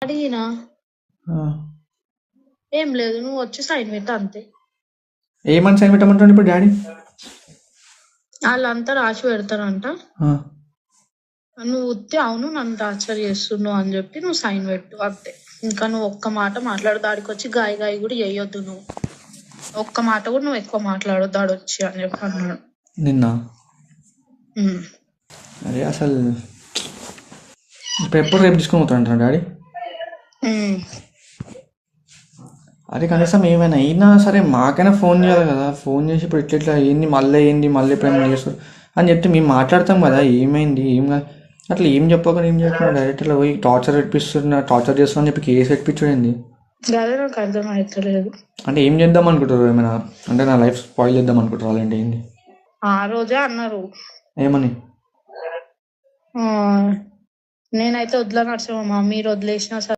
అడిగినా ఆ. ఏం లేదు, నువ్వు వచ్చి సైన్ పెట్టు అంతే. ఏమని సైన్ పెట్టమంటాడు ఇప్పుడు డాడీ? వాళ్ళంతా రాసి పెడతారంట. ఆ. నువ్వు ఉత్తి అవును నన్ను టార్చర్ చేస్తున్నావు అని చెప్పి నువ్వు సైన్ పెట్టు అంతే. ఇంకా నువ్వు ఒక్క మాట మాట్లాడు, దాడికి వచ్చి గాయ గాయ కూడా చేయొద్దు. నువ్వు ఒక్క మాట కూడా నువ్వు ఎక్కువ మాట్లాడొద్దు ఆడొచ్చి అని చెప్పి అన్నాడు. నిన్న ఉమ్. అరే అసలు ఇప్పుడు ఎప్పుడు రేపు తీసుకొని పోతాడంటారా డాడీ? ఉమ్. అరే కనీసం ఏమైనా అయినా సరే మాకైనా ఫోన్ చేయాలి కదా. ఫోన్ చేసి ఇప్పుడు ఇట్లా ఏంది మళ్ళీ ఎప్పుడైనా చేస్తారు అని చెప్తే మేము మాట్లాడతాం కదా. ఏమైంది ఏం కాదు అట్లా ఏం చెప్పకుండా డైరెక్ట్ అట్లా పోయి టార్చర్ చేస్తున్నా అని చెప్పి కేసు పెట్టించండి. అదే నాకు అర్థం అవుతలేదు. అంటే ఏం చేద్దాం అనుకుంటారు? ఏమైనా అంటే నా లైఫ్ స్పాయిల్ చేద్దాం అనుకుంటారు అలాంటి ఏంది? ఆ రోజే అన్నారు ఏమని? నేనైతే వదిలే నరసింహ, మీరు వదిలేసినా సరే